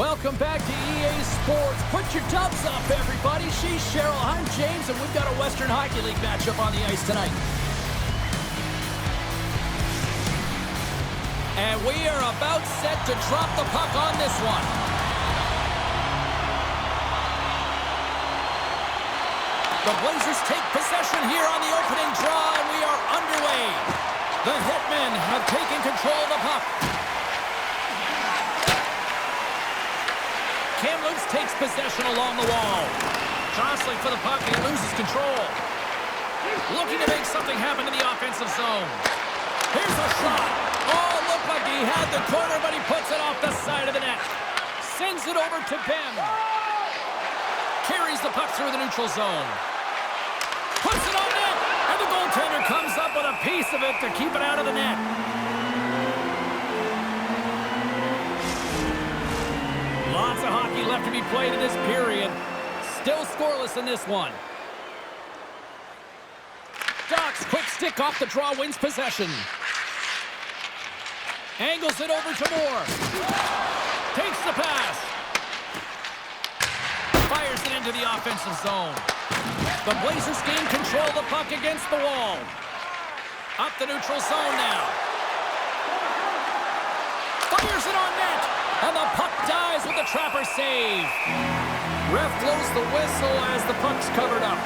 Welcome back to EA Sports. Put your tubs up, everybody. She's Cheryl, I'm James, and we've got a Western Hockey League matchup on the ice tonight. And we are about set to drop the puck on this one. The Blazers take possession here on the opening draw, and we are underway. The Hitmen have taken control of the puck. Kamloops takes possession along the wall. Jostling for the puck, he loses control. Looking to make something happen in the offensive zone. Here's a shot. Oh, looked like he had the corner, but he puts it off the side of the net. Sends it over to Ben. Carries the puck through the neutral zone. Puts it on net, and the goaltender comes up with a piece of it to keep it out of the net. Lots of hockey left to be played in this period. Still scoreless in this one. Doc's quick stick off the draw wins possession. Angles it over to Moore. Takes the pass. Fires it into the offensive zone. The Blazers gain control of the puck against the wall. Up the neutral zone now. Fires it on net. And the puck dies with the trapper save. Ref blows the whistle as the puck's covered up.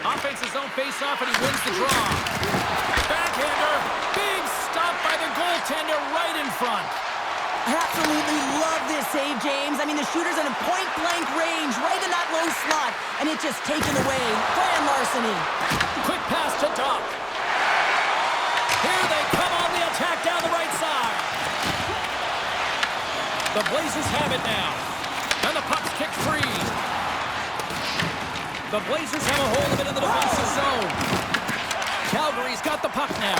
Offensive zone face-off, and he wins the draw. Backhander. Big stop by the goaltender right in front. I absolutely love this save, James. I mean, the shooter's in a point-blank range, right in that low slot, and it's just taken away. Grand larceny. Quick pass to Doc. Here they come on the attack down the right side. The Blazers have it now, and the puck's kicked free. The Blazers have a hold of it in the defensive zone. Calgary's got the puck now,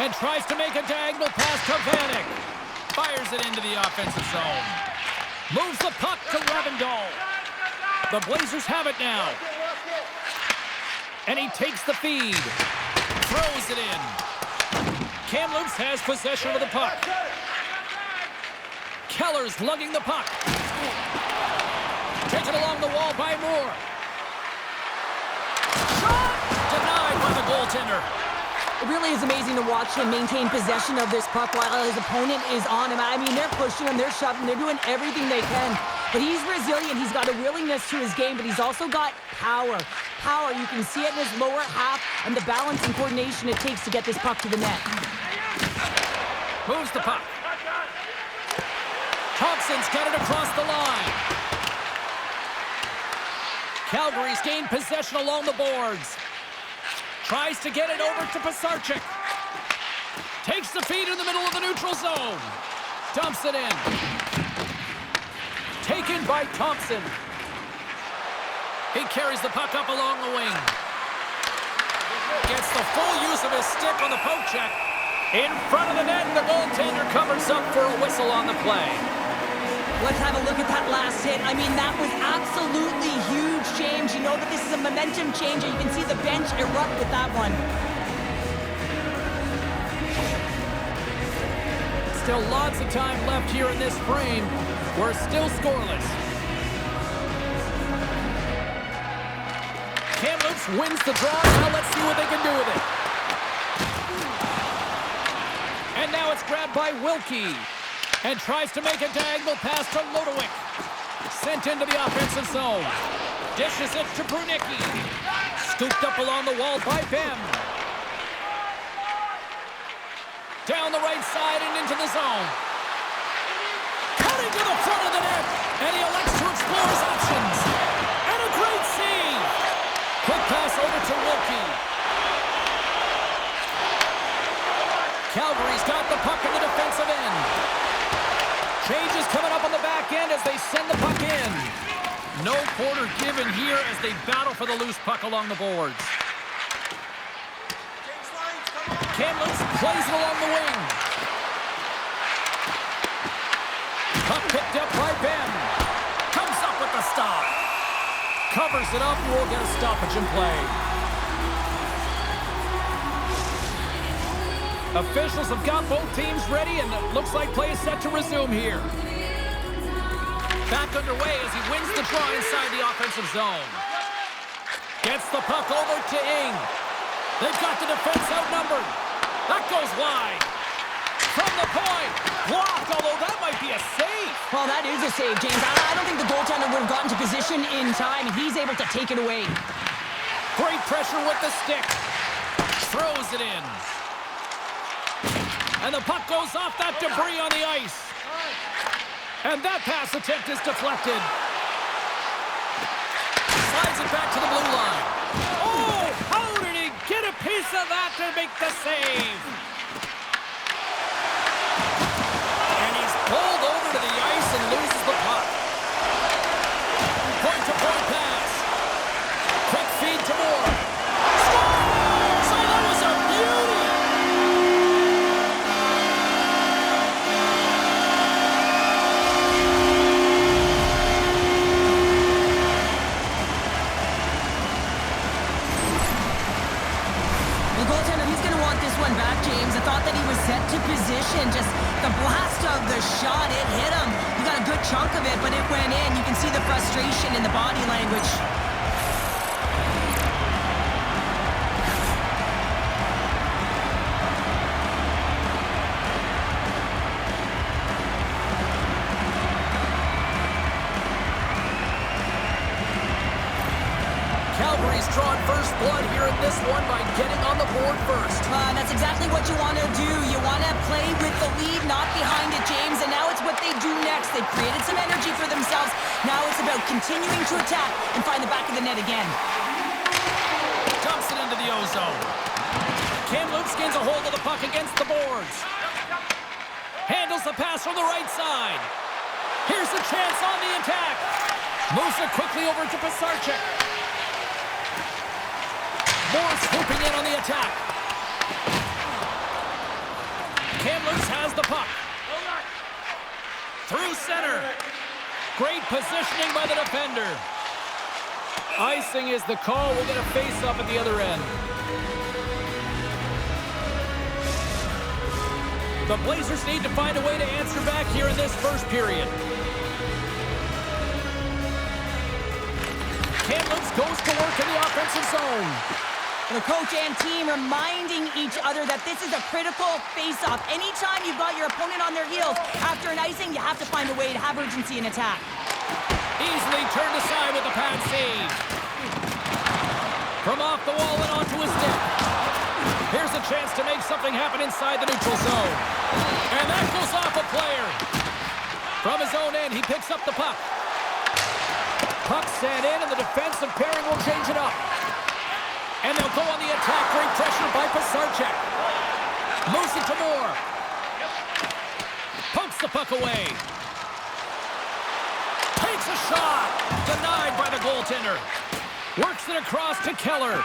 and tries to make a diagonal pass to Vanek. Fires it into the offensive zone. Moves the puck to Ravindal. The Blazers have it now. And he takes the feed. Throws it in. Kamloops has possession of the puck. Keller's lugging the puck. Taken along the wall by Moore. Shot! Denied by the goaltender. It really is amazing to watch him maintain possession of this puck while his opponent is on him. I mean, they're pushing him, they're shoving, they're doing everything they can. But he's resilient, he's got a willingness to his game, but he's also got power. Power, you can see it in his lower half and the balance and coordination it takes to get this puck to the net. Moves the puck. Thompson's got it across the line. Calgary's gained possession along the boards. Tries to get it over to Pisarcik. Takes the feed in the middle of the neutral zone. Dumps it in. Taken by Thompson. He carries the puck up along the wing. Gets the full use of his stick on the poke check. In front of the net, the goaltender covers up for a whistle on the play. Let's have a look at that last hit. I mean, that was absolutely huge, James. You know that this is a momentum changer. You can see the bench erupt with that one. Still lots of time left here in this frame. We're still scoreless. Kamloops wins the draw. Now let's see what they can do with it. And now it's grabbed by Wilkie. And tries to make a diagonal pass to Lodowick. Sent into the offensive zone. Dishes it to Brunicki. Scooped up along the wall by Ben. Down the right side and into the zone. Cutting to the front of the net. And he elects to explore his options. And a great save. Quick pass over to Wilkie. Calgary's got the puck in the defensive end. Changes coming up on the back end as they send the puck in. No quarter given here as they battle for the loose puck along the boards. Kamloops plays it along the wing. Puck picked up by Ben. Comes up with the stop. Covers it up, and we'll get a stoppage in play. Officials have got both teams ready, and it looks like play is set to resume here. Back underway as he wins the draw inside the offensive zone. Gets the puck over to Ing. They've got the defense outnumbered. That goes wide. From the point. Blocked, although that might be a save. Well, that is a save, James. I don't think the goaltender would have gotten to position in time, and he's able to take it away. Great pressure with the stick. Throws it in. And the puck goes off that debris on the ice. And that pass attempt is deflected. Slides it back to the blue line. Oh, how did he get a piece of that to make the save? And he's pulled over to the ice and loses the puck. Point-to-point pass. Quick feed to Moore. Scores! So that was a beauty! Back, James. I thought that he was set to position. Just the blast of the shot, it hit him. He got a good chunk of it, but it went in. You can see the frustration in the body language. Calgary's drawn first blood here in this one by getting on the board first. That's exactly what you want to do. You want to play with the lead, not behind it, James. And now it's what they do next. They've created some energy for themselves. Now it's about continuing to attack and find the back of the net again. Dumps it into the ozone. Kamloops gains a hold of the puck against the boards. Handles the pass from the right side. Here's a chance on the attack. Moves it quickly over to Pisarcik. Moore swooping in on the attack. Kamloops has the puck. Through center. Great positioning by the defender. Icing is the call. We'll get a face-up at the other end. The Blazers need to find a way to answer back here in this first period. Kamloops goes to work in the offensive zone. The coach and team reminding each other that this is a critical face-off. Anytime you've got your opponent on their heels after an icing, you have to find a way to have urgency in attack. Easily turned aside with the pad save. From off the wall and onto his stick. Here's a chance to make something happen inside the neutral zone. And that goes off a player. From his own end, he picks up the puck. Puck sent in, and the defensive pairing will change it up. And they'll go on the attack. Great pressure by Pisarcik. Moves it to Moore. Pumps the puck away. Takes a shot. Denied by the goaltender. Works it across to Keller.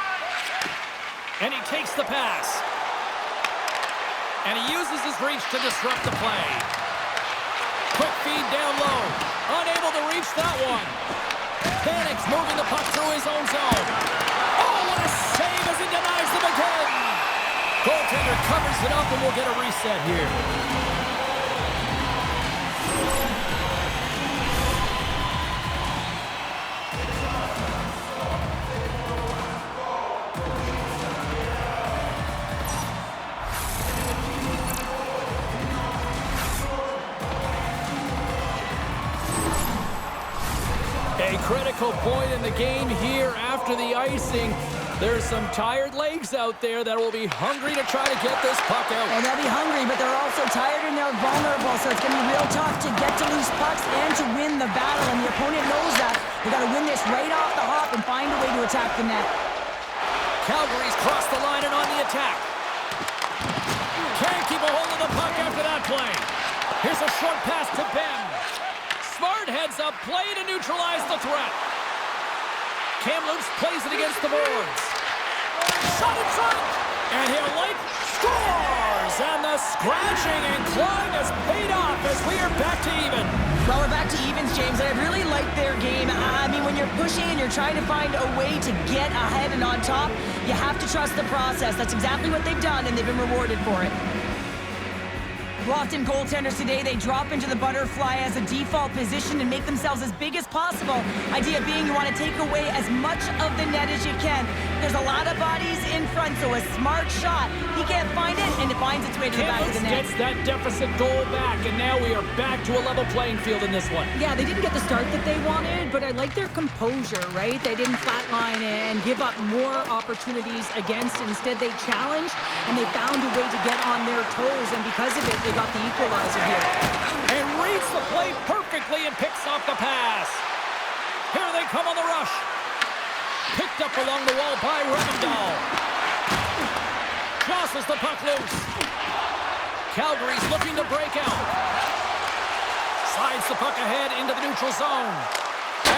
And he takes the pass. And he uses his reach to disrupt the play. Quick feed down low. Unable to reach that one. Panic's moving the puck through his own zone. Oh, what a save as he denies them again. Goaltender covers it up, and we'll get a reset here. A critical point in the game here after the icing. There's some tired legs out there that will be hungry to try to get this puck out. And they'll be hungry, but they're also tired and they're vulnerable, so it's going to be real tough to get to loose pucks and to win the battle, and the opponent knows that. They've got to win this right off the hop and find a way to attack the net. Calgary's crossed the line and on the attack. Can't keep a hold of the puck after that play. Here's a short pass to Ben. Smart heads up play to neutralize the threat. Kamloops plays it against the boards. Shot in front. And he'll scores. And the scratching and clawing has paid off as we are back to even. Well, we're back to evens, James, and I really like their game. I mean, when you're pushing and you're trying to find a way to get ahead and on top, you have to trust the process. That's exactly what they've done, and they've been rewarded for it. Often goaltenders today, they drop into the butterfly as a default position and make themselves as big as possible. Idea being you want to take away as much of the net as you can. There's a lot of bodies in front, so a smart shot. He can't find it, and it finds its way to the back of the net. Gets that deficit goal back, and now we are back to a level playing field in this one. Yeah, they didn't get the start that they wanted, but I like their composure, right? They didn't flatline and give up more opportunities against. Instead, they challenged, and they found a way to get on their toes, and because of it, they got the equalizer here. And reads the play perfectly and picks off the pass. Here they come on the rush. Picked up along the wall by Remendal. Jostles the puck loose. Calgary's looking to break out. Slides the puck ahead into the neutral zone.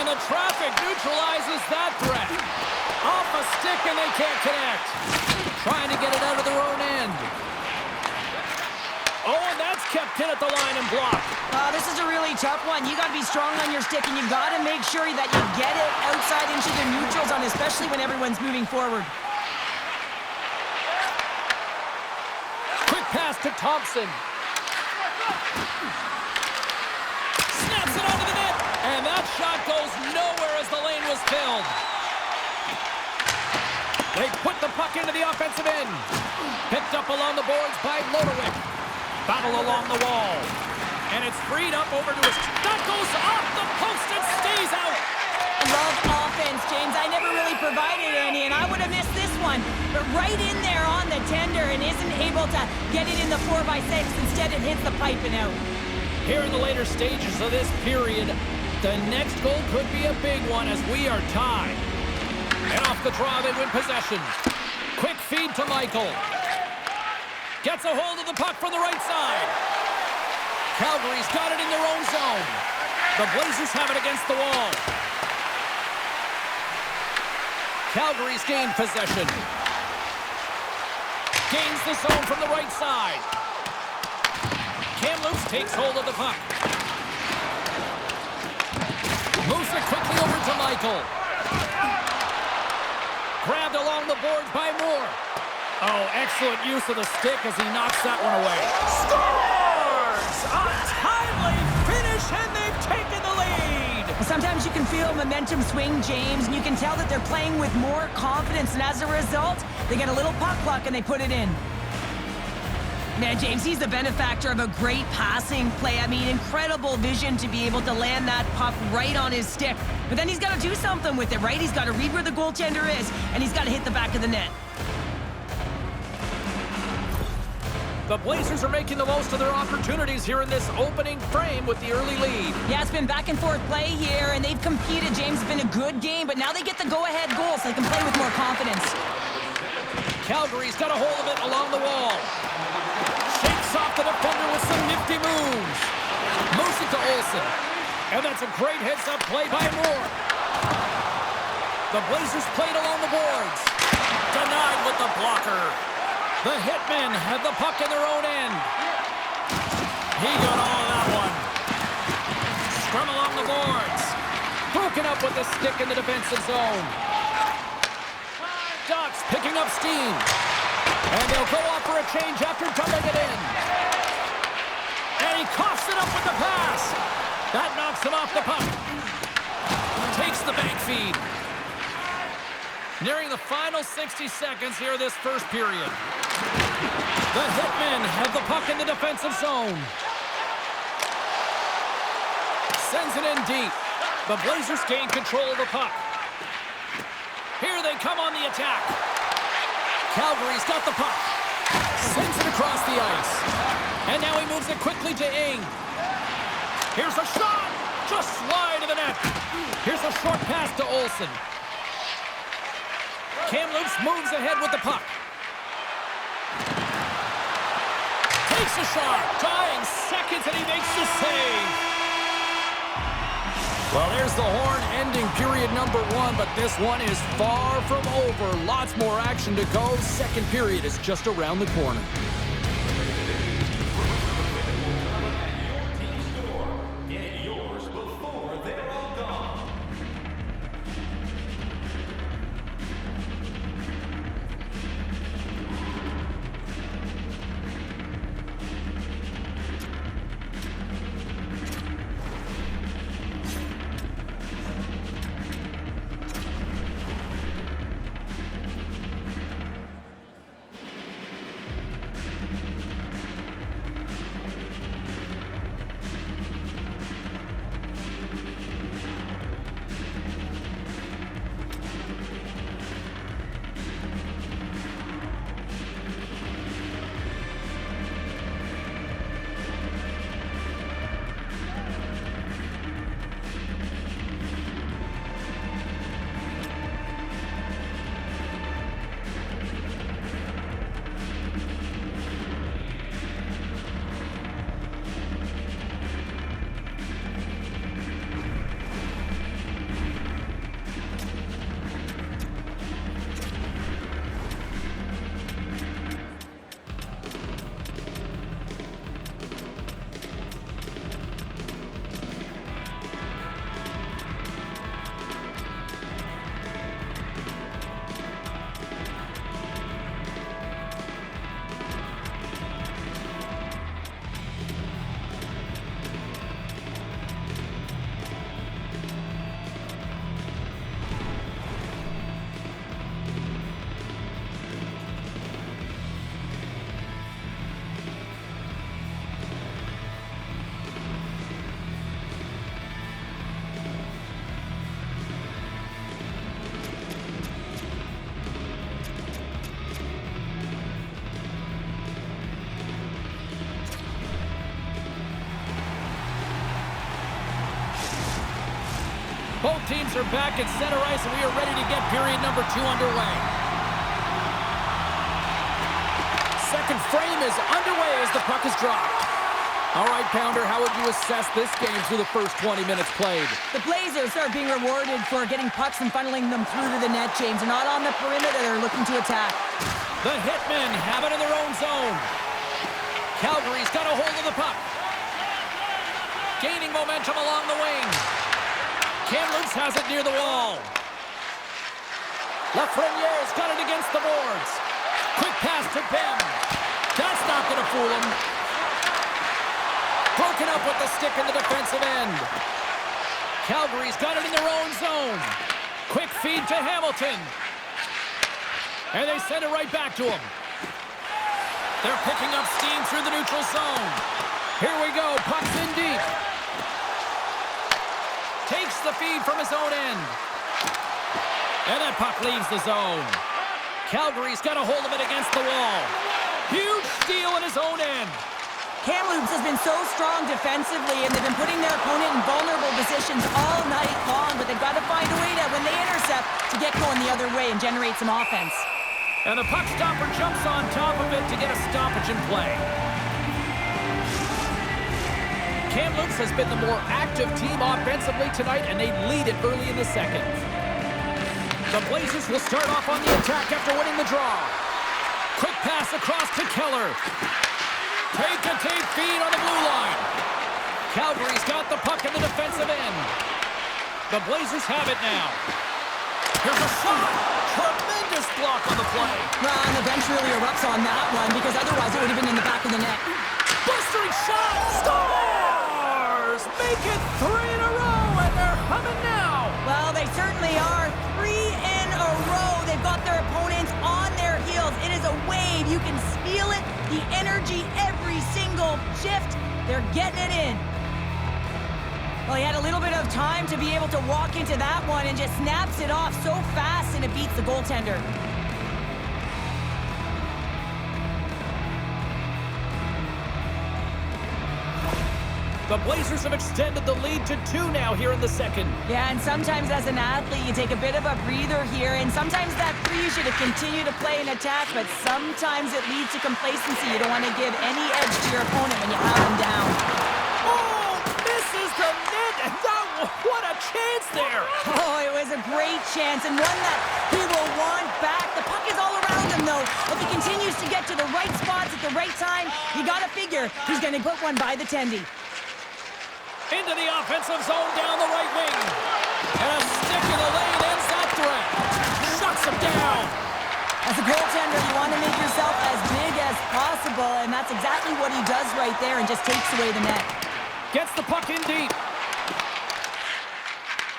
And the traffic neutralizes that threat. Off a stick and they can't connect. Trying to get it out of their own end. Oh, and that's kept in at the line and blocked. This is a really tough one. You got to be strong on your stick, and you got to make sure that you get it outside into the neutral zone, especially when everyone's moving forward. Quick pass to Thompson. Snaps it onto the net, and that shot goes nowhere as the lane was filled. They put the puck into the offensive end. Picked up along the boards by Lodowick. Battle along the wall. And it's freed up over to his... That goes off the post and stays out. Love offense, James. I never really provided any, and I would have missed this one. But right in there on the tender and isn't able to get it in the 4x6. Instead, it hits the pipe and out. Here in the later stages of this period, the next goal could be a big one as we are tied. And off the draw, they win possession. Quick feed to Michael. Gets a hold of the puck from the right side. Calgary's got it in their own zone. The Blazers have it against the wall. Calgary's gained possession. Gains the zone from the right side. Kamloops takes hold of the puck. Moves it quickly over to Michael. Grabbed along the boards by Moore. Oh, excellent use of the stick as he knocks that one away. Scores! A timely finish, and they've taken the lead! Sometimes you can feel momentum swing, James, and you can tell that they're playing with more confidence, and as a result, they get a little puck luck and they put it in. Man, James, he's the benefactor of a great passing play. I mean, incredible vision to be able to land that puck right on his stick. But then he's got to do something with it, right? He's got to read where the goaltender is, and he's got to hit the back of the net. The Blazers are making the most of their opportunities here in this opening frame with the early lead. Yeah, it's been back and forth play here, and they've competed. James, it's been a good game, but now they get the go-ahead goal so they can play with more confidence. Calgary's got a hold of it along the wall. Shakes off the defender with some nifty moves. Moves it to Olsen. And that's a great heads-up play by Moore. The Blazers played along the boards. Denied with the blocker. The Hitmen have the puck in their own end. He got all of that one. Scrum along the boards. Broken up with the stick in the defensive zone. Ducks picking up steam. And they'll go off for a change after dumping it in. And he coughs it up with the pass. That knocks him off the puck. Takes the bank feed. Nearing the final 60 seconds here this first period. The Hitmen have the puck in the defensive zone. Sends it in deep. The Blazers gain control of the puck. Here they come on the attack. Calgary's got the puck. Sends it across the ice. And now he moves it quickly to Ing. Here's a shot. Just slide to the net. Here's a short pass to Olsen. Kamloops moves ahead with the puck. Takes a shot. Dying seconds and he makes the save. Well, there's the horn ending period number 1, but this one is far from over. Lots more action to go. Second period is just around the corner. Both teams are back at center ice, and we are ready to get period number 2 underway. Second frame is underway as the puck is dropped. All right, Pounder, how would you assess this game through the first 20 minutes played? The Blazers are being rewarded for getting pucks and funneling them through to the net, James. They're not on the perimeter. They're looking to attack. The Hitmen have it in their own zone. Calgary's got a hold of the puck. Gaining momentum along the wing. Kamloops has it near the wall. Lafreniere's got it against the boards. Quick pass to Bem. That's not going to fool him. Broken up with the stick in the defensive end. Calgary's got it in their own zone. Quick feed to Hamilton. And they send it right back to him. They're picking up steam through the neutral zone. Here we go. Puck's in deep. Takes the feed from his own end. And that puck leaves the zone. Calgary's got a hold of it against the wall. Huge steal in his own end. Kamloops has been so strong defensively, and they've been putting their opponent in vulnerable positions all night long, but they've got to find a way to, when they intercept, to get going the other way and generate some offense. And the puck stopper jumps on top of it to get a stoppage in play. Kamloops has been the more active team offensively tonight, and they lead it early in the second. The Blazers will start off on the attack after winning the draw. Quick pass across to Keller. Take-to-take feed on the blue line. Calgary's got the puck in the defensive end. The Blazers have it now. Here's a shot. Tremendous block on the play. Well, and the bench really erupts on that one, because otherwise it would have been in the back of the net. Blistering shot. Scores! Make it 3 in a row, and they're humming now. Well, they certainly are. 3 in a row. They've got their opponents on their heels. It is a wave. You can feel it. The energy every single shift. They're getting it in. Well, he had a little bit of time to be able to walk into that one and just snaps it off so fast, and it beats the goaltender. The Blazers have extended the lead to 2 now here in the second. Yeah, and sometimes as an athlete, you take a bit of a breather here, and sometimes that frees you to continue to play and attack, but sometimes it leads to complacency. You don't want to give any edge to your opponent when you have them down. Oh, misses the net, and what a chance there. Oh, it was a great chance, and one that he will want back. The puck is all around him, though. If he continues to get to the right spots at the right time, you got to figure he's going to put one by the tendy. Into the offensive zone down the right wing. And a stick in the lane ends that threat. Shuts him down. As a goaltender, you want to make yourself as big as possible, and that's exactly what he does right there and just takes away the net. Gets the puck in deep.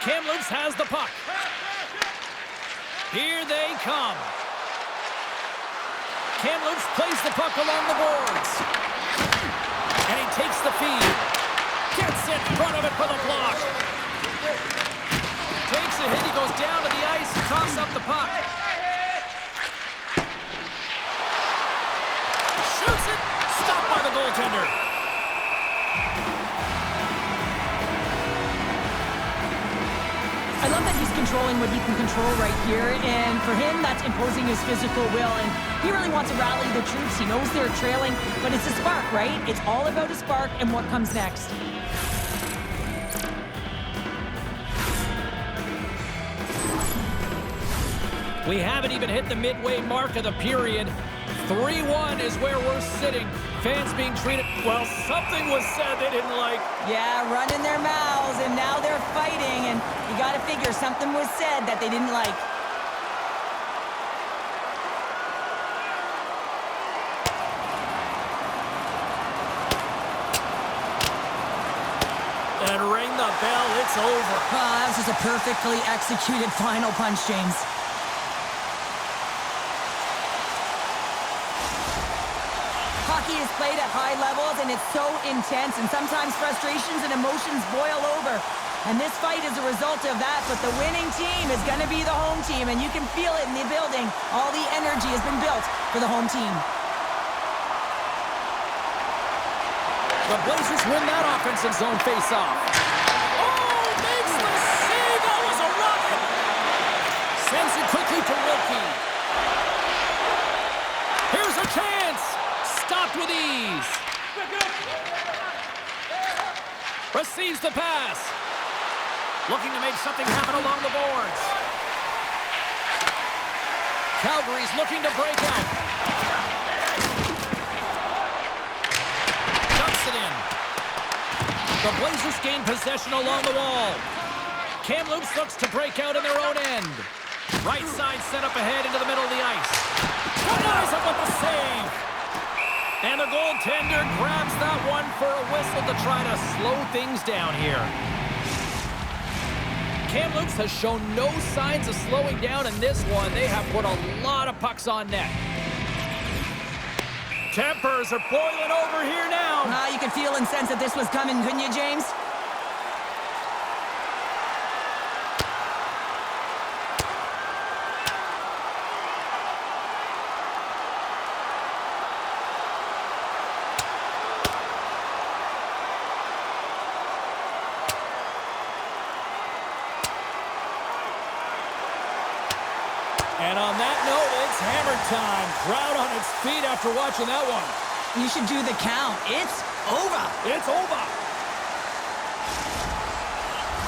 Kamloops has the puck. Here they come. Kamloops plays the puck along the boards. And he takes the feed. Gets in front of it for the block. Takes a hit. He goes down to the ice. Toss up the puck. Shoots it. Stopped by the goaltender. I love that he's controlling what he can control right here, and for him, that's imposing his physical will, and he really wants to rally the troops. He knows they're trailing, but it's a spark, right? It's all about a spark and what comes next. We haven't even hit the midway mark of the period. 3-1 is where we're sitting. Fans being treated, well, something was said they didn't like. Yeah, running their mouths, and now they're fighting, and you got to figure something was said that they didn't like. And ring the bell, it's over. That was just a perfectly executed final punch, James. Hockey is played at high levels, and it's so intense, and sometimes frustrations and emotions boil over. And this fight is a result of that, but the winning team is going to be the home team, and you can feel it in the building. All the energy has been built for the home team. The Blazers win that offensive zone face-off. Oh, makes the save out to Wilkie. Here's a chance. Stopped with ease. Receives the pass. Looking to make something happen along the boards. Calgary's looking to break out. Dumps it in. The Blazers gain possession along the wall. Kamloops looks to break out in their own end. Right side set up ahead into the middle of the ice. Denies it with the save. And the goaltender grabs that one for a whistle to try to slow things down here. Kamloops has shown no signs of slowing down in this one. They have put a lot of pucks on net. Tempers are boiling over here now. You can feel and sense that this was coming, couldn't you, James? And on that note, it's hammer time. Crowd on its feet after watching that one. You should do the count. It's over. It's over.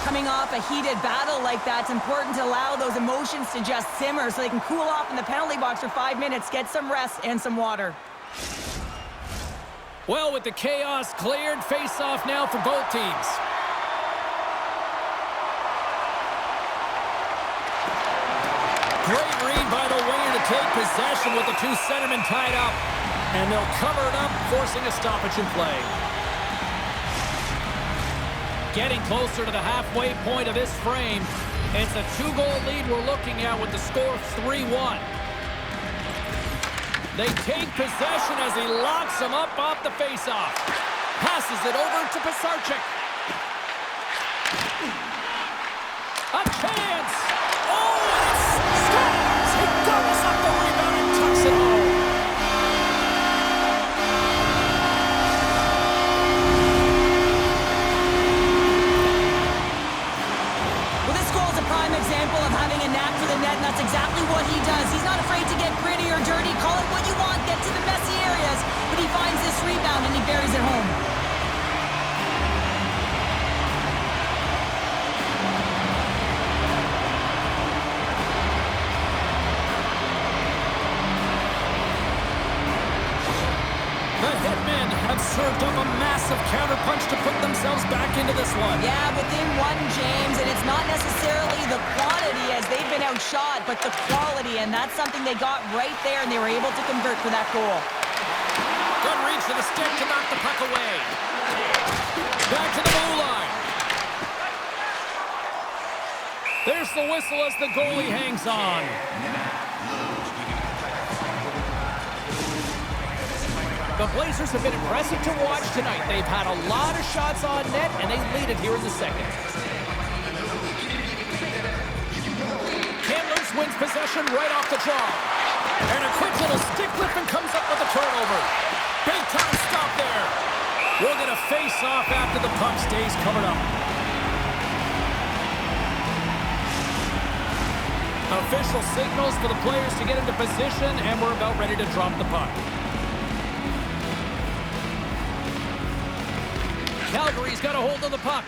Coming off a heated battle like that, it's important to allow those emotions to just simmer so they can cool off in the penalty box for 5 minutes, get some rest and some water. Well, with the chaos cleared, face-off now for both teams. Great read by the winger to take possession with the two centermen tied up. And they'll cover it up, forcing a stoppage in play. Getting closer to the halfway point of this frame. It's a 2-goal lead we're looking at with the score 3-1. They take possession as he locks them up off the faceoff. Passes it over to Pisarcik. A chance! Oh, and it scores! He doubles up the rebound and tucks it home. Well, this goal is a prime example of having a knack for the net, and that's exactly what he does. He's not afraid to get gritty or dirty. Call it what you want, get to the messy areas, but he finds this rebound and he buries it home. The Hitmen have served up a massive counterpunch to put themselves back into this one. Yeah, within one, James, and it's not necessarily the quantity as they've been outshot, but the quality, and that's something they got right there, and they were able to convert for that goal. Good reach to the stick to knock the puck away. Back to the blue line. There's the whistle as the goalie hangs on. The Blazers have been impressive to watch tonight. They've had a lot of shots on net, and they lead it here in the second. Kamloops wins possession right off the draw. And a quick little stick lift and comes up with a turnover. Big time stop there. We'll get a face-off after the puck stays covered up. Official signals for the players to get into position, and we're about ready to drop the puck. Calgary's got a hold of the puck.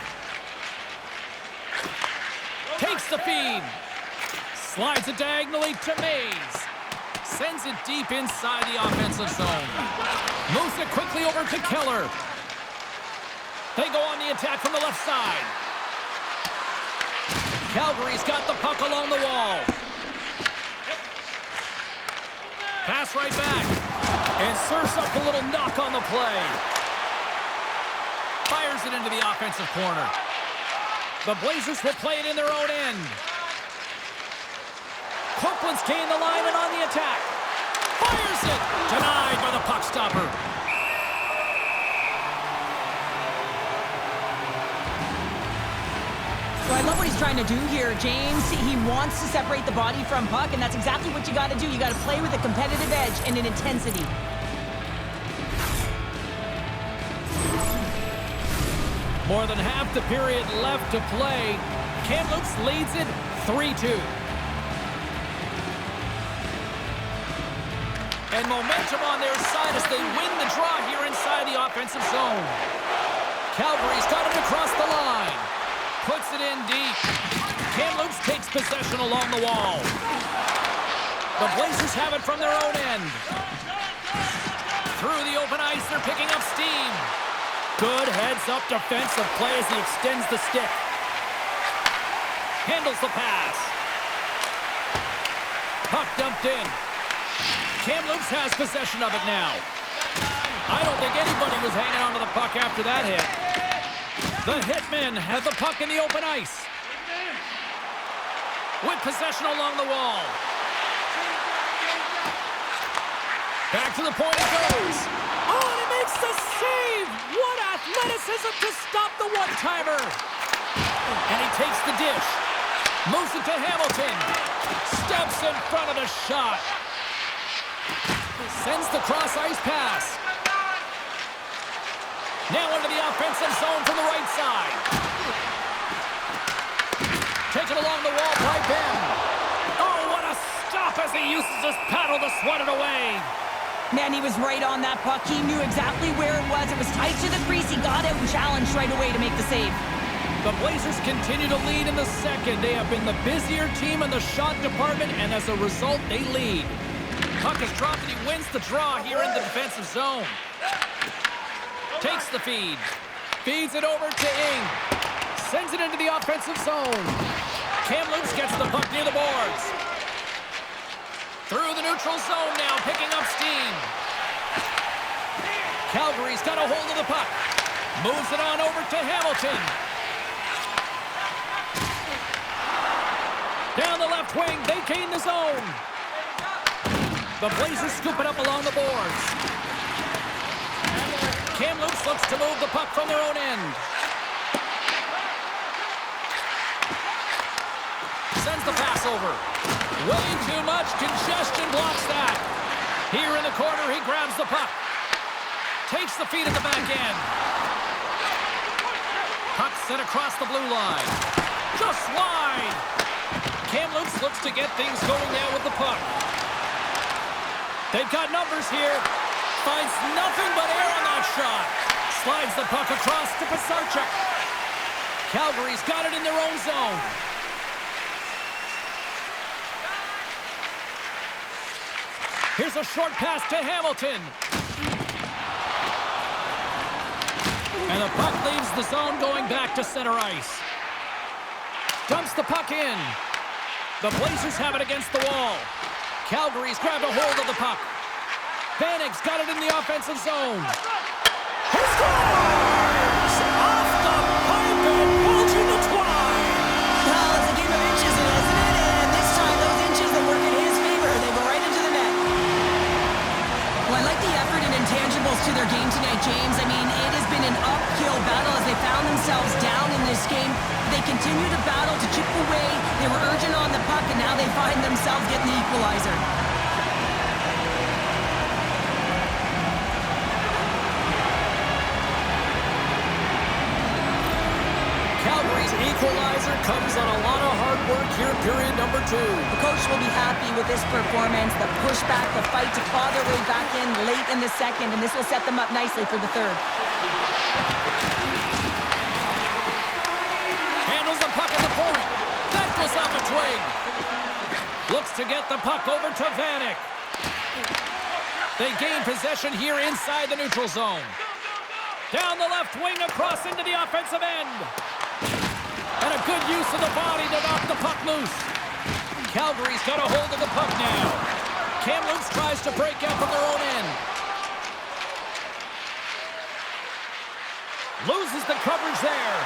Takes the feed. Slides it diagonally to Mays. Sends it deep inside the offensive zone. Moves it quickly over to Keller. They go on the attack from the left side. Calgary's got the puck along the wall. Pass right back. And serves up a little knock on the play. Fires it into the offensive corner. The Blazers will play it in their own end. Copeland's gained the line and on the attack. Fires it! Denied by the puck stopper. So I love what he's trying to do here, James. He wants to separate the body from puck, and that's exactly what you got to do. You got to play with a competitive edge and an intensity. More than half the period left to play. Kamloops leads it 3-2. And momentum on their side as they win the draw here inside the offensive zone. Calgary's got it across the line. Puts it in deep. Kamloops takes possession along the wall. The Blazers have it from their own end. Through the open ice, they're picking up steam. Good heads-up defensive play as he extends the stick. Handles the pass. Puck dumped in. Kamloops has possession of it now. I don't think anybody was hanging on to the puck after that hit. The Hitmen have the puck in the open ice. With possession along the wall. Back to the point it goes. Oh, and it makes the save! What athleticism to stop the one-timer! And he takes the dish. Moves it to Hamilton. Steps in front of the shot. Sends the cross-ice pass. Now into the offensive zone from the right side. Taken along the wall by Ben. Oh, what a stop as he uses his paddle to swat it away. Man, he was right on that puck. He knew exactly where it was. It was tight to the crease. He got it and challenged right away to make the save. The Blazers continue to lead in the second. They have been the busier team in the shot department, and as a result, they lead. Puck is dropped, and he wins the draw here in the defensive zone. Takes the feed. Feeds it over to Ing. Sends it into the offensive zone. Kamloops gets the puck near the boards. Through the neutral zone now, picking up steam. Calgary's got a hold of the puck. Moves it on over to Hamilton. Down the left wing, they gain the zone. The Blazers scoop it up along the boards. Kamloops looks to move the puck from their own end. Sends the pass over. Way too much congestion blocks that. Here in the corner, he grabs the puck. Takes the feed at the back end. Puck sent across the blue line. Just wide. Kamloops looks to get things going now with the puck. They've got numbers here. Finds nothing but air on that shot. Slides the puck across to Pisarcik. Calgary's got it in their own zone. Here's a short pass to Hamilton. And the puck leaves the zone going back to center ice. Dumps the puck in. The Blazers have it against the wall. Calgary's grabbed a hold of the puck. Bannick's got it in the offensive zone. He scores! Off the pipe and bulging the twine. Well, it's a game of inches, isn't it? And this time, those inches that work in his favor, they go right into the net. Well, I like the effort and intangibles to their game tonight, James. I mean, it has been an uphill battle as they found themselves down in this game. They continue to battle, to chip away. They were urgent on the puck, and now they find themselves getting the equalizer. Calgary's equalizer comes on a lot of hard work here, period number 2. The coach will be happy with this performance, the pushback, the fight to claw their way back in late in the second, and this will set them up nicely for the third. Handles the puck at the point. That goes off a twig. Looks to get the puck over to Vanek. They gain possession here inside the neutral zone. Down the left wing across into the offensive end. And a good use of the body to knock the puck loose. Calgary's got a hold of the puck now. Kamloops tries to break out from their own end. Loses the coverage there.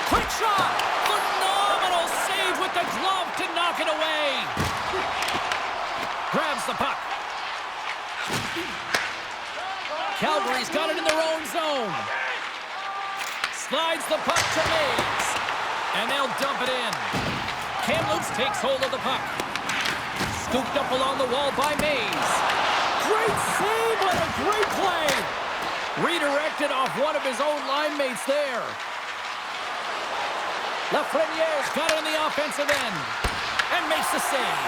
Quick shot! Phenomenal save with the glove to knock it away. Grabs the puck. Calgary's got it in their own zone. Slides the puck to Mays. And they'll dump it in. Kamloops takes hold of the puck. Scooped up along the wall by Mays. Great save, what a great play. Redirected off one of his own line mates there. Lafreniere's got it in the offensive end. And makes the save.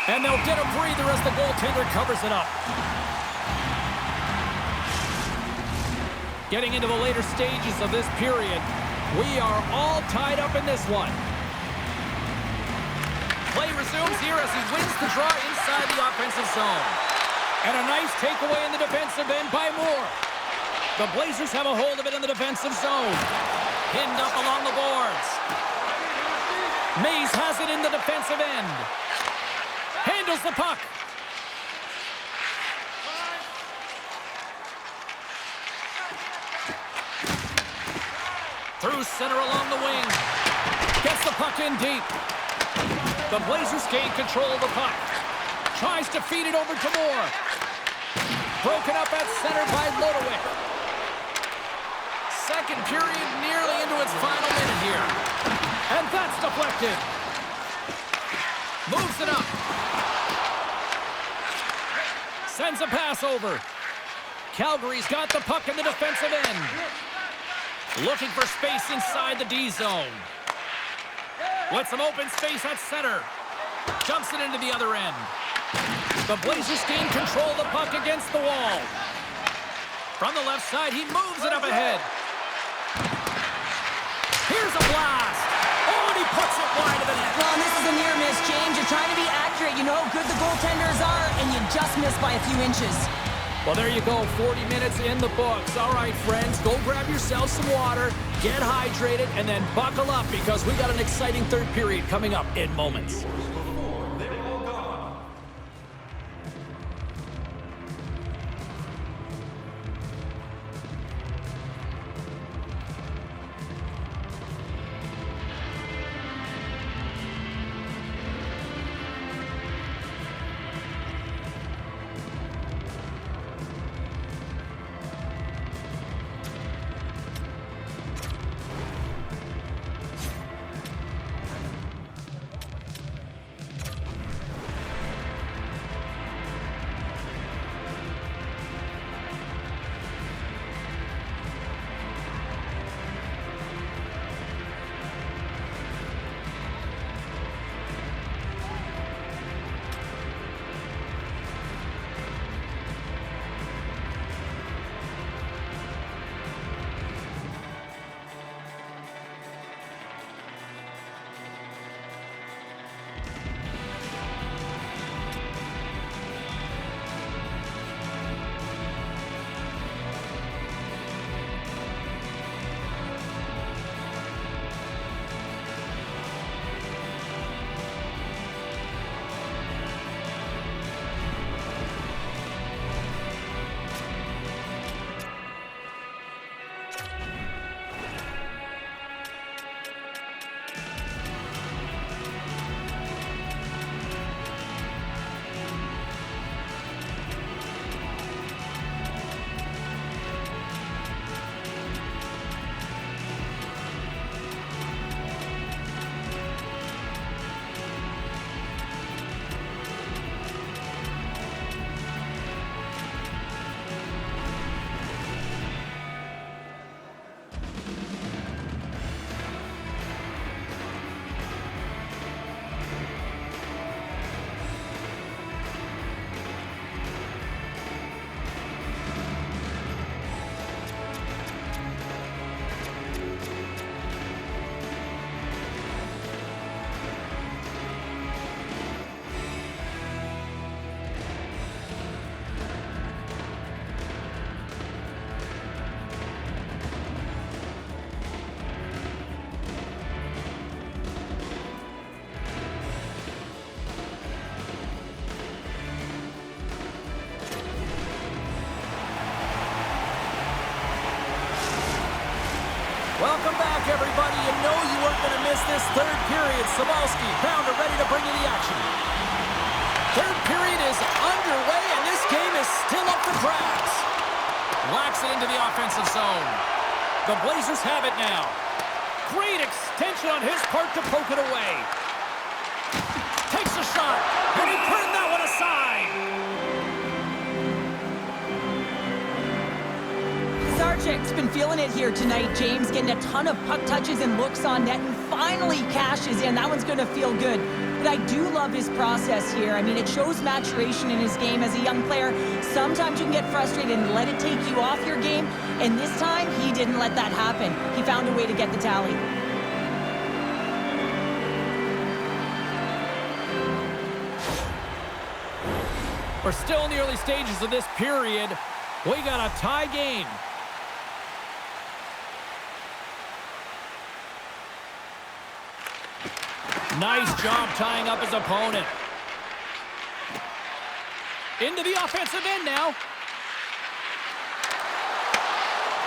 And they'll get a breather as the goaltender covers it up. Getting into the later stages of this period, we are all tied up in this one. Play resumes here as he wins the draw inside the offensive zone. And a nice takeaway in the defensive end by Moore. The Blazers have a hold of it in the defensive zone. Pinned up along the boards. Mays has it in the defensive end. Handles the puck. Through center along the wing. Gets the puck in deep. The Blazers gain control of the puck. Tries to feed it over to Moore. Broken up at center by Lodowick. Second period nearly into its final minute here. And that's deflected. Moves it up. Sends a pass over. Calgary's got the puck in the defensive end. Looking for space inside the D zone. With some open space at center. Jumps it into the other end. The Blazers gain control of the puck against the wall. From the left side, he moves it up ahead. Here's a blast. Oh, and he puts it wide of the net. Well, this is a near miss, James. You're trying to be accurate. You know how good the goaltenders are, and you just missed by a few inches. Well, there you go. 40 minutes in the books. All right, friends, go grab yourself some water, get hydrated, and then buckle up because we got an exciting third period coming up in moments. Welcome back, everybody. You know you weren't going to miss this third period. Sabalski, Pounder ready to bring you the action. Third period is underway, and this game is still up for grabs. Whacks it into the offensive zone. The Blazers have it now. Great extension on his part to poke it away. Takes a shot, and he turned that one aside. Sarchik's been feeling it here tonight, James, getting a ton of puck touches and looks on net, and finally cashes in. That one's going to feel good. But But I do love his process here. I mean, it shows maturation in his game as a young player. Sometimes you can get frustrated and let it take you off your game. And this time, he didn't let that happen. He found a way to get the tally. We're still in the early stages of this period. We got a tie game. Nice job tying up his opponent. Into the offensive end now.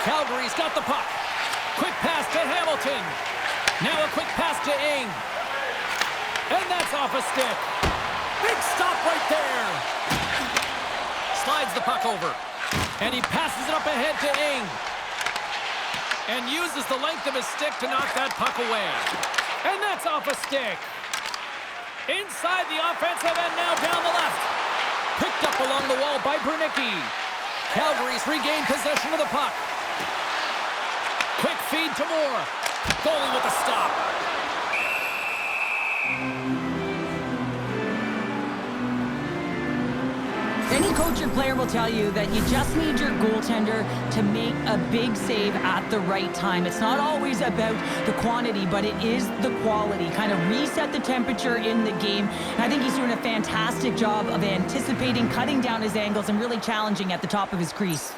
Calgary's got the puck. Quick pass to Hamilton. Now a quick pass to Ing. And that's off a stick. Big stop right there. Slides the puck over. And he passes it up ahead to Ing. And uses the length of his stick to knock that puck away. And that's off a stick. Inside the offensive end now down the left. Picked up along the wall by Bernicki. Calgary's regained possession of the puck. Quick feed to Moore. Goalie with a stop. Any coach or player will tell you that you just need your goaltender to make a big save at the right time. It's not always about the quantity, but it is the quality. Kind of reset the temperature in the game. And I think he's doing a fantastic job of anticipating, cutting down his angles, and really challenging at the top of his crease.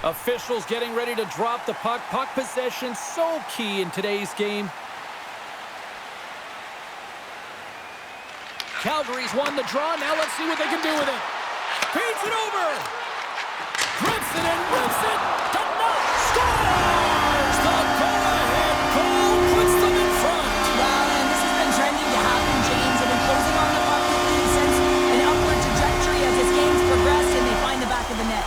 Officials getting ready to drop the puck. Puck possession so key in today's game. Calgary's won the draw. Now let's see what they can do with it. Feeds it over. Grips it and whips it. The net. Scores! The go-ahead goal puts them in front. Well, and this has been trending to happen, James. They've been closing on the puck quickly since an upward trajectory as this game's progressed, and they find the back of the net.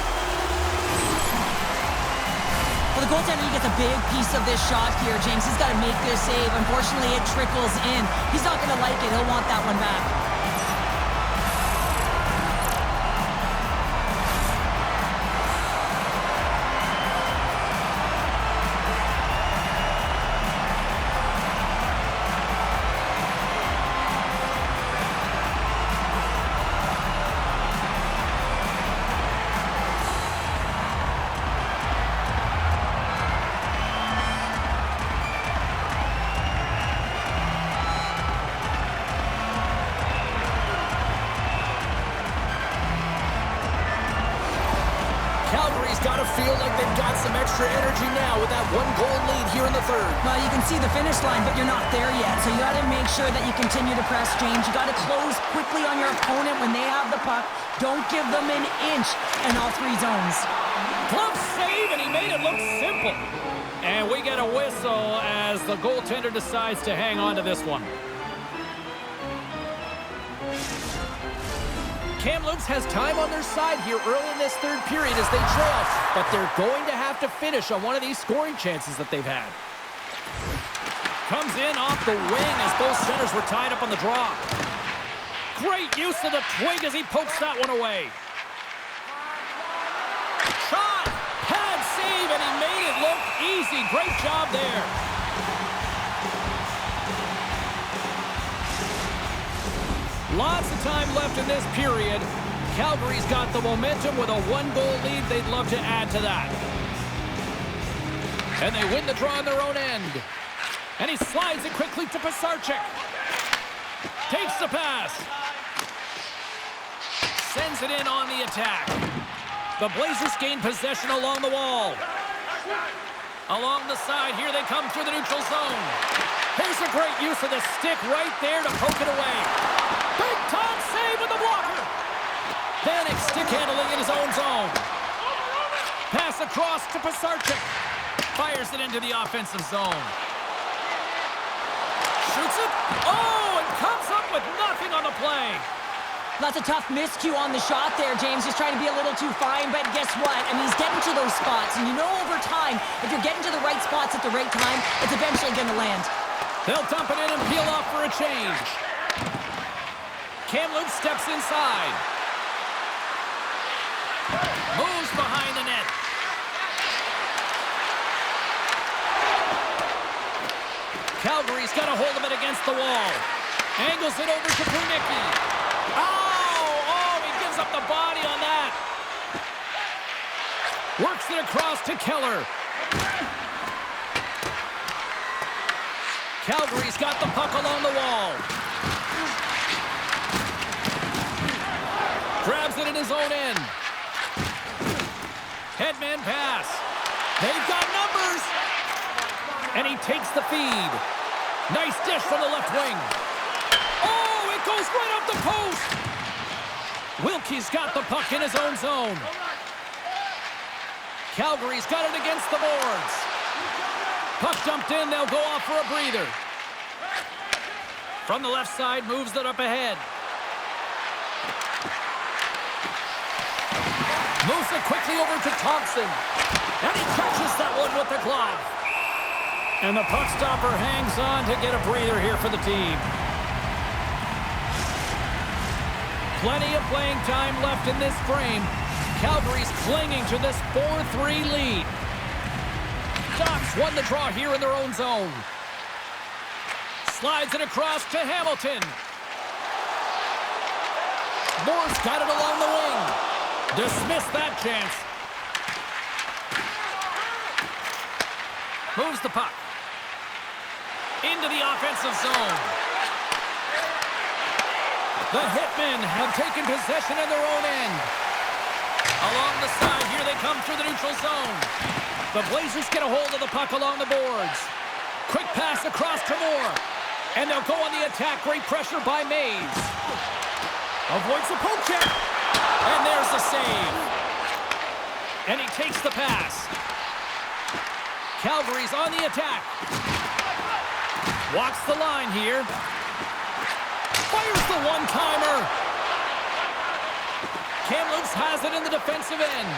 Well, the goaltender, he gets a big piece of this shot here, James. He's got to make this save. Unfortunately, it trickles in. He's not going to like it. He'll want that one back. Calgary's got to feel like they've got some extra energy now with that one-goal lead here in the third. Well, you can see the finish line, but you're not there yet. So you got to make sure that you continue to press, James. You got to close quickly on your opponent when they have the puck. Don't give them an inch in all three zones. Glove save, and he made it look simple. And we get a whistle as the goaltender decides to hang on to this one. Kamloops has time on their side here early in this third period as they trail, but they're going to have to finish on one of these scoring chances that they've had. Comes in off the wing as both centers were tied up on the draw. Great use of the twig as he pokes that one away. Shot! Pad save, and he made it look easy. Great job there. Lots of time left in this period. Calgary's got the momentum with a one-goal lead. They'd love to add to that. And they win the draw on their own end. And he slides it quickly to Pisarcik. Takes the pass. Sends it in on the attack. The Blazers gain possession along the wall. Along the side, here they come through the neutral zone. Here's a great use of the stick right there to poke it away. Big time save with the blocker. Vanek stick handling in his own zone. Pass across to Pisarcik. Fires it into the offensive zone. Shoots it. Oh, and comes up with nothing on the play. That's a tough miscue on the shot there, James. He's trying to be a little too fine, but guess what? I mean, he's getting to those spots, and you know over time, if you're getting to the right spots at the right time, it's eventually going to land. They'll dump it in and peel off for a change. Kamloops steps inside. Moves behind the net. Calgary's got a hold of it against the wall. Angles it over to Brunicki. Oh, he gives up the body on that. Works it across to Keller. Calgary's got the puck along the wall. Grabs it in his own end. Headman pass. They've got numbers. And he takes the feed. Nice dish from the left wing. Oh, it goes right off the post. Wilkie's got the puck in his own zone. Calgary's got it against the boards. Puck dumped in. They'll go off for a breather. From the left side, moves it up ahead. Moves it quickly over to Thompson. And he catches that one with the glove. And the puck stopper hangs on to get a breather here for the team. Plenty of playing time left in this frame. Calgary's clinging to this 4-3 lead. Ducks won the draw here in their own zone. Slides it across to Hamilton. Morse got it along the wing. Dismissed that chance. Moves the puck. Into the offensive zone. The Hitmen have taken possession in their own end. Along the side, here they come through the neutral zone. The Blazers get a hold of the puck along the boards. Quick pass across to Moore. And they'll go on the attack. Great pressure by Mays. Avoids the poke check. And there's the save. And he takes the pass. Calgary's on the attack. Walks the line here. Fires the one-timer. Kamloops has it in the defensive end.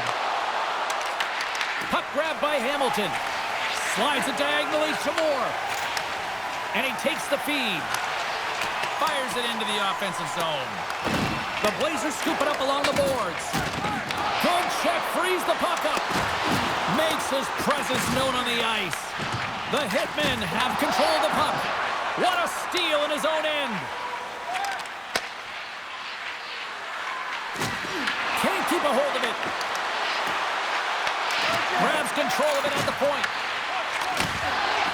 Puck grab by Hamilton. Slides it diagonally to Moore. And he takes the feed. Fires it into the offensive zone. The Blazers scoop it up along the boards. Good check, frees the puck up. Makes his presence known on the ice. The Hitmen have control of the puck. What a steal in his own end. Can't keep a hold of it. Grabs control of it at the point.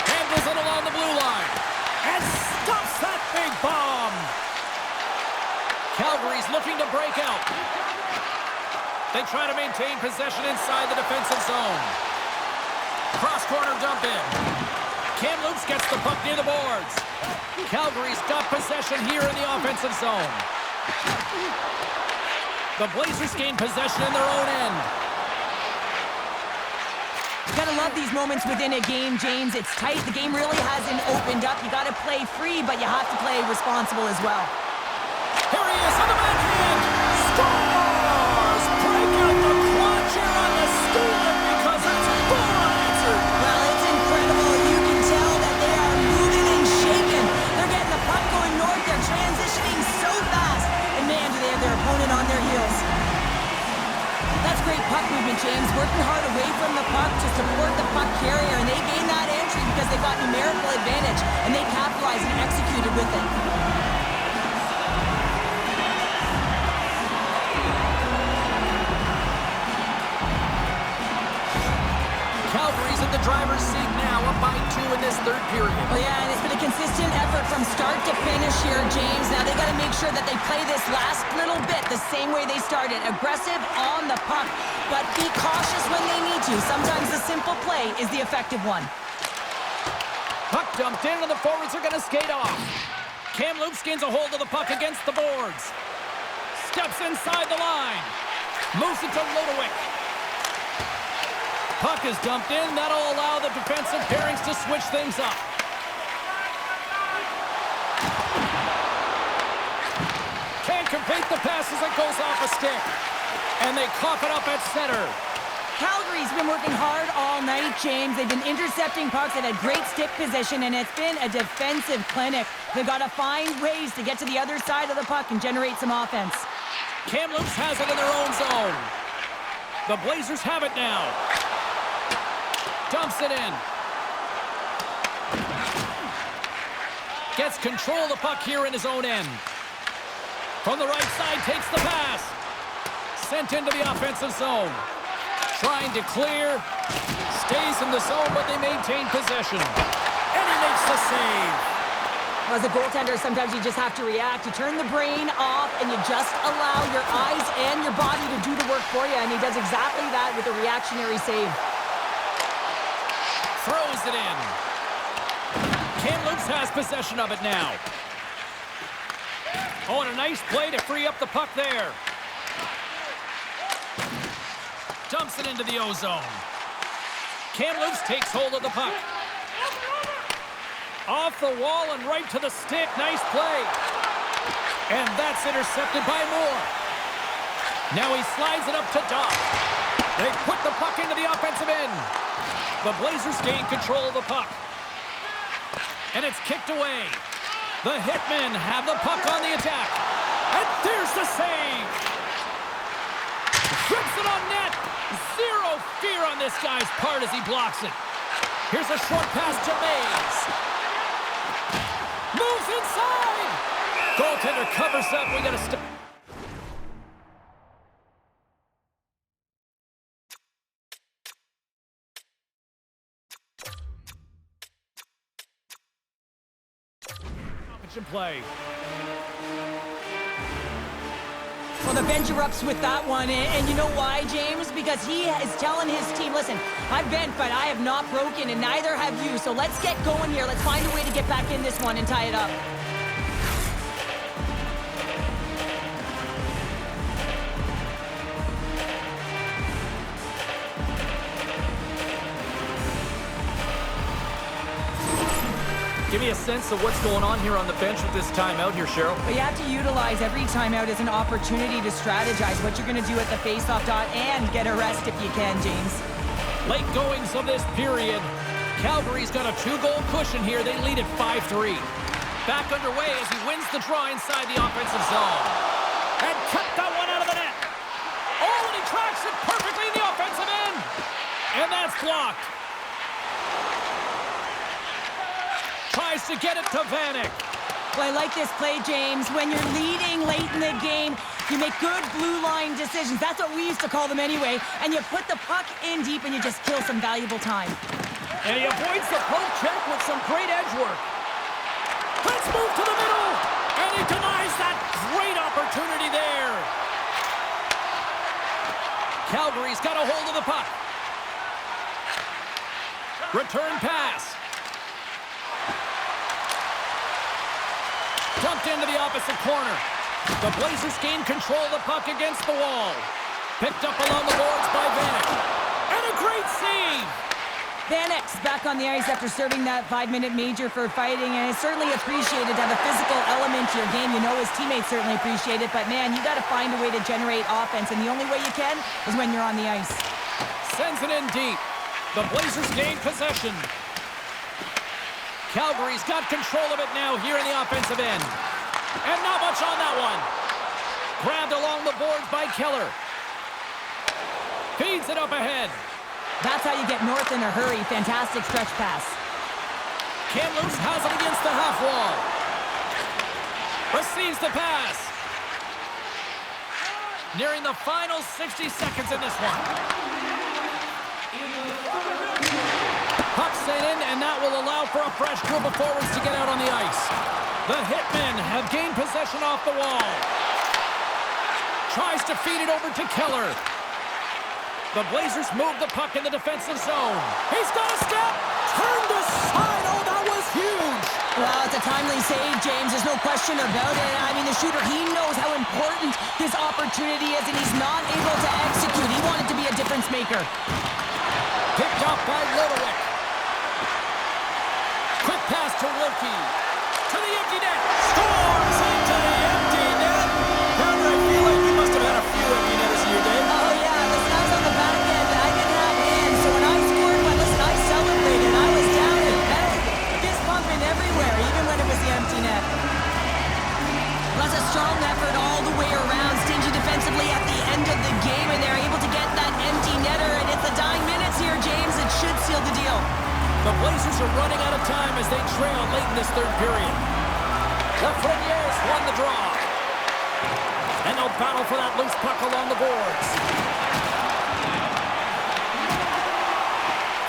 Handles it along the blue line. And stops that big bomb. Calgary's looking to break out. They try to maintain possession inside the defensive zone. Cross corner dump in. Kamloops gets the puck near the boards. Calgary's got possession here in the offensive zone. The Blazers gain possession in their own end. You gotta love these moments within a game, James. It's tight. The game really hasn't opened up. You gotta play free, but you have to play responsible as well. Here he is on the backhand. Scores! Break out the clutch here on the score because it's full unanswered. Well, it's incredible. You can tell that they are moving and shaking. They're getting the puck going north. They're transitioning so fast. And man, do they have their opponent on their heels. That's great puck movement, James. Working hard away from the puck to support the puck carrier. And they gain that entry because they've got numerical advantage. And they capitalized and executed with it. Calgary's in the driver's seat now, up by 2 in this third period. Oh yeah, and it's been a consistent effort from start to finish here, James. Now they got to make sure that they play this last little bit the same way they started. Aggressive on the puck, but be cautious when they need to. Sometimes the simple play is the effective one. Puck dumped in and the forwards are going to skate off. Kamloops gains a hold of the puck against the boards. Steps inside the line. Moves it to Lodowick. Puck is dumped in. That'll allow the defensive pairings to switch things up. Can't complete the pass as it goes off a stick. And they cough it up at center. Calgary's been working hard all night, James. They've been intercepting pucks. They've had great stick position, and it's been a defensive clinic. They've got to find ways to get to the other side of the puck and generate some offense. Kamloops has it in their own zone. The Blazers have it now. Dumps it in. Gets control of the puck here in his own end. From the right side, takes the pass. Sent into the offensive zone. Trying to clear. Stays in the zone, but they maintain possession. And he makes the save. As a goaltender, sometimes you just have to react. You turn the brain off, and you just allow your eyes and your body to do the work for you, and he does exactly that with a reactionary save. Throws it in. Kamloops has possession of it now. Oh, and a nice play to free up the puck there. Dumps it into the O-zone. Kamloops takes hold of the puck. Off the wall and right to the stick. Nice play. And that's intercepted by Moore. Now he slides it up to Dock. They put the puck into the offensive end. The Blazers gain control of the puck. And it's kicked away. The Hitmen have the puck on the attack. And there's the save. Trips it on net. Zero fear on this guy's part as he blocks it. Here's a short pass to Mays. Moves inside. Goaltender covers up. We got to stop. Play. Well, the bench erupts with that one, and you know why, James? Because he is telling his team, listen, I've bent, but I have not broken, and neither have you, so let's get going here. Let's find a way to get back in this one and tie it up. Give me a sense of what's going on here on the bench with this timeout here, Cheryl. But you have to utilize every timeout as an opportunity to strategize what you're going to do at the faceoff dot and get a rest if you can, James. Late goings of this period. Calgary's got a 2-goal cushion here. They lead at 5-3. Back underway as he wins the draw inside the offensive zone. And cut that one out of the net. Oh, and he tracks it perfectly in the offensive end. And that's blocked. Tries to get it to Vanek. Well, I like this play, James. When you're leading late in the game, you make good blue line decisions. That's what we used to call them anyway. And you put the puck in deep and you just kill some valuable time. And he avoids the poke check with some great edge work. Let's move to the middle. And he denies that great opportunity there. Calgary's got a hold of the puck. Return pass. Dumped into the opposite corner. The Blazers gain control of the puck against the wall. Picked up along the boards by Vanek. And a great save! Vanek's back on the ice after serving that 5-minute major for fighting, and it's certainly appreciated to have a physical element to your game. You know his teammates certainly appreciate it, but man, you got to find a way to generate offense, and the only way you can is when you're on the ice. Sends it in deep. The Blazers gain possession. Calgary's got control of it now here in the offensive end. And not much on that one. Grabbed along the boards by Keller. Feeds it up ahead. That's how you get north in a hurry. Fantastic stretch pass. Kamloops has it against the half wall. Receives the pass. Nearing the final 60 seconds in this one. Puck sent in, and that will allow for a fresh group of forwards to get out on the ice. The Hitmen have gained possession off the wall. Tries to feed it over to Keller. The Blazers move the puck in the defensive zone. He's got a step. Turned aside. Oh, that was huge. Well, it's a timely save, James. There's no question about it. I mean, the shooter, he knows how important this opportunity is, and he's not able to execute. He wanted to be a difference maker. Picked up by Lodowick. Quick pass to Wilkie. To the empty net. Scores into the empty net. Brother, I feel like you must have had a few empty netters in your day. Oh, yeah. Listen, I was on the back end. I didn't have hands. So when I scored, well, listen, I celebrated. I was down and fist pumping everywhere, even when it was the empty net. That's a strong effort all the way around. Stingy defensively at the end of the game, and they're able to get that empty netter. And it's the dying minutes here, James. It should seal the deal. The Blazers are running out of time as they trail late in this third period. Lafreniere's won the draw. And they'll battle for that loose puck along the boards.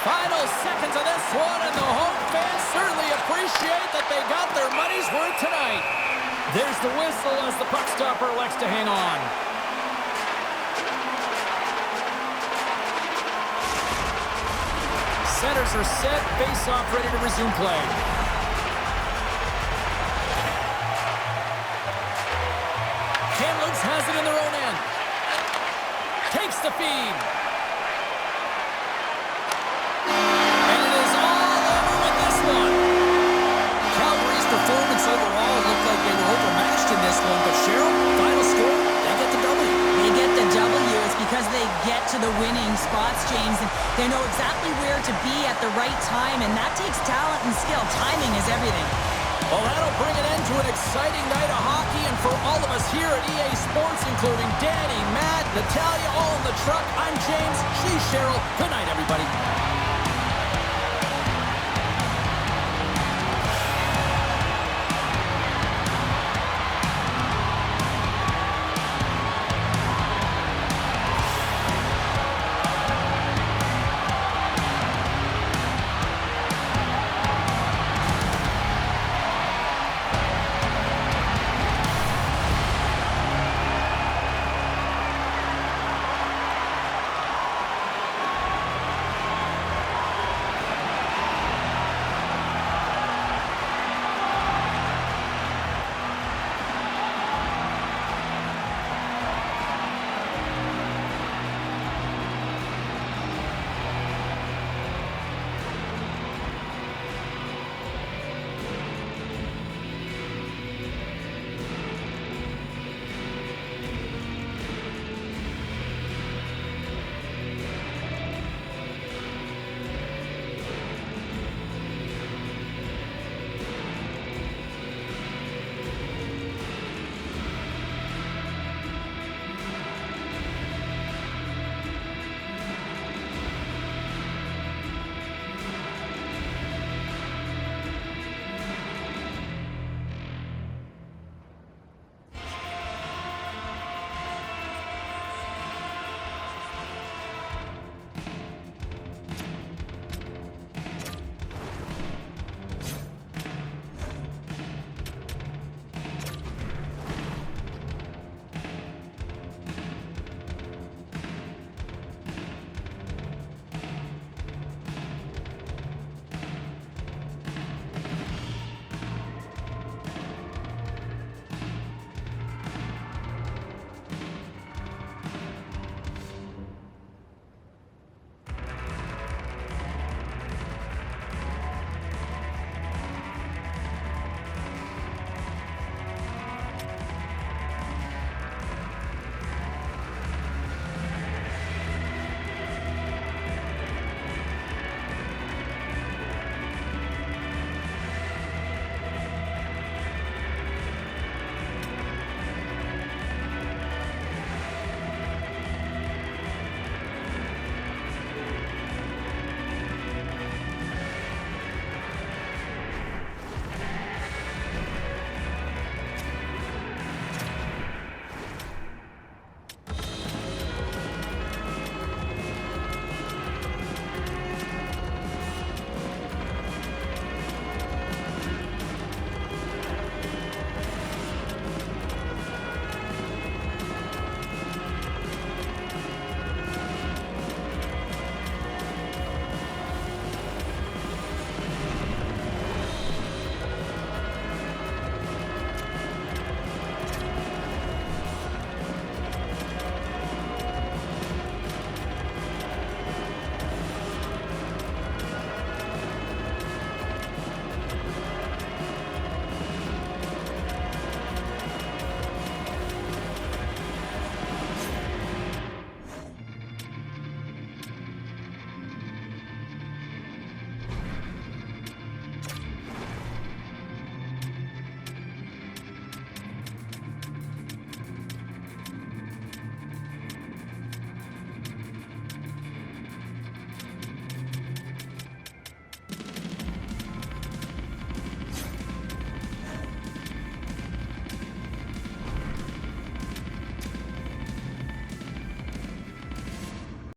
Final seconds of this one, and the home fans certainly appreciate that they got their money's worth tonight. There's the whistle as the puck stopper elects to hang on. Centers are set, face-off ready to resume play. Kamloops has it in their own end. Takes the feed. And it is all over with this one. Calgary's performance overall looked like they were overmatched in this one, but Cheryl, final score, they get the W. They get the W. It's because they get to the winning spots, James, and they know exactly where to be at the right time, and that takes talent and skill. Timing is everything. Well, that'll bring an end to an exciting night of hockey, and for all of us here at EA Sports, including Danny, Matt, Natalia, all in the truck, I'm James, she's Cheryl. Good night, everybody.